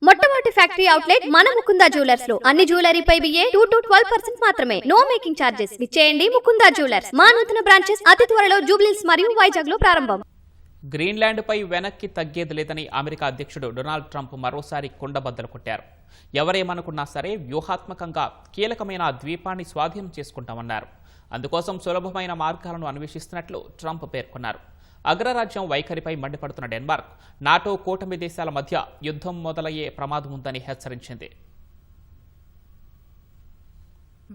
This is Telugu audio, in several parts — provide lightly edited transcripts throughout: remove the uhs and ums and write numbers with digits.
మొట్టమొదటి ఫ్యాక్టరీ అవుట్లెట్ మన ముకుందా జ్యువెలర్స్ లో అన్ని జ్యువెలరీపై బిఏ 2 to 12% మాత్రమే. No making charges. విచ్చేయండి ముకుందా జ్యువెలర్స్. మా నూతన బ్రాంచెస్ అతి త్వరలో జూబ్లీహిల్స్ మరియు వైజాగ్ లో ప్రారంభం. గ్రీన్లాండ్పై వెనక్కి తగ్గేది లేదని అమెరికా అధ్యక్షుడు డొనాల్డ్ ట్రంప్ మరోసారి కుండబద్దలు కొట్టారు. ఎవరేమనుకున్నా సరే వ్యూహాత్మకంగా కీలకమైన ద్వీపాన్ని స్వాధీనం చేసుకుంటామన్నారు. అందుకోసం సులభమైన మార్గాలను అన్వేషిస్తున్నట్లు ట్రంప్ పేర్కొన్నారు. అగ్రరాజ్యం వైఖరిపై మండిపడుతున్న డెన్మార్క్ నాటో కూటమి దేశాల మధ్య యుద్ధం మొదలయ్యే ప్రమాదం ఉందని హెచ్చరించింది.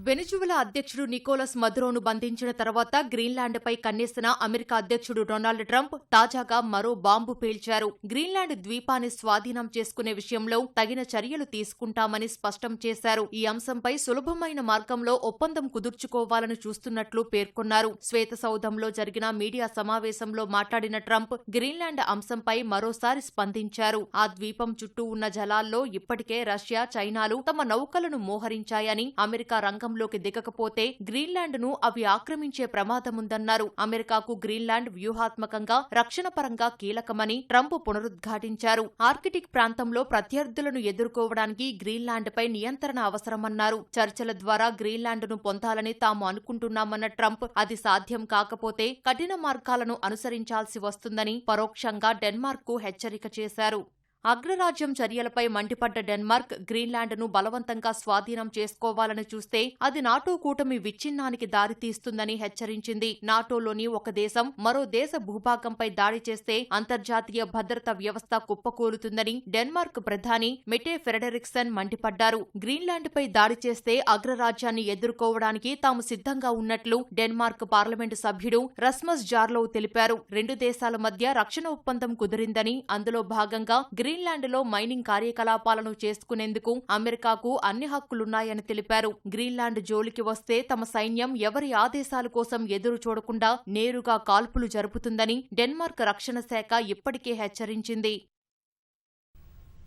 వెనిజువెలా అధ్యక్షుడు నికోలస్ మదురోను బంధించిన తర్వాత గ్రీన్లాండ్పై కన్నేసిన అమెరికా అధ్యక్షుడు డొనాల్డ్ ట్రంప్ తాజాగా మరో బాంబు పేల్చారు. గ్రీన్లాండ్ ద్వీపాన్ని స్వాధీనం చేసుకునే విషయంలో తగిన చర్యలు తీసుకుంటామని స్పష్టం చేశారు. ఈ అంశంపై సులభమైన మార్గంలో ఒప్పందం కుదుర్చుకోవాలని చూస్తున్నట్లు పేర్కొన్నారు. శ్వేతసౌధంలో జరిగిన మీడియా సమావేశంలో మాట్లాడిన ట్రంప్ గ్రీన్లాండ్ అంశంపై మరోసారి స్పందించారు. ఆ ద్వీపం చుట్టూ ఉన్న జలాల్లో ఇప్పటికే రష్యా, చైనాలు తమ నౌకలను మోహరించాయని, అమెరికా రంగంలోకి దిగకపోతే గ్రీన్లాండ్ ను అవి ఆక్రమించే ప్రమాదముందన్నారు. అమెరికాకు గ్రీన్లాండ్ వ్యూహాత్మకంగా, రక్షణ పరంగా కీలకమని ట్రంప్ పునరుద్ఘాటించారు. ఆర్కిటిక్ ప్రాంతంలో ప్రత్యర్థులను ఎదుర్కోవడానికి గ్రీన్లాండ్పై నియంత్రణ అవసరమన్నారు. చర్చల ద్వారా గ్రీన్లాండ్ ను పొందాలని తాము అనుకుంటున్నామన్న ట్రంప్ అది సాధ్యం కాకపోతే కఠిన మార్గాలను అనుసరించాల్సి వస్తుందని పరోక్షంగా డెన్మార్క్ కు హెచ్చరిక చేశారు. అగ్రరాజ్యం చర్యలపై మండిపడ్డ డెన్మార్క్ గ్రీన్లాండ్ను బలవంతంగా స్వాధీనం చేసుకోవాలని చూస్తే అది నాటో కూటమి విచ్ఛిన్నానికి దారితీస్తుందని హెచ్చరించింది. నాటోలోని ఒక దేశం మరో దేశ భూభాగంపై దాడి చేస్తే అంతర్జాతీయ భద్రతా వ్యవస్థ కుప్పకూలుతుందని డెన్మార్క్ ప్రధాని మెటే ఫ్రెడరిక్సన్ మండిపడ్డారు. గ్రీన్లాండ్పై దాడి చేస్తే అగ్రరాజ్యాన్ని ఎదుర్కోవడానికి తాము సిద్ధంగా ఉన్నట్లు డెన్మార్క్ పార్లమెంటు సభ్యుడు రస్మస్ జార్లోవ్ తెలిపారు. రెండు దేశాల మధ్య రక్షణ ఒప్పందం కుదిరిందని, అందులో భాగంగా గ్రీన్లాండ్లో మైనింగ్ కార్యకలాపాలను చేసుకునేందుకు అమెరికాకు అన్ని హక్కులున్నాయని తెలిపారు. గ్రీన్లాండ్ జోలికి వస్తే తమ సైన్యం ఎవరి ఆదేశాల కోసం ఎదురు చూడకుండా నేరుగా కాల్పులు జరుపుతుందని డెన్మార్క్ రక్షణ శాఖ ఇప్పటికే హెచ్చరించింది.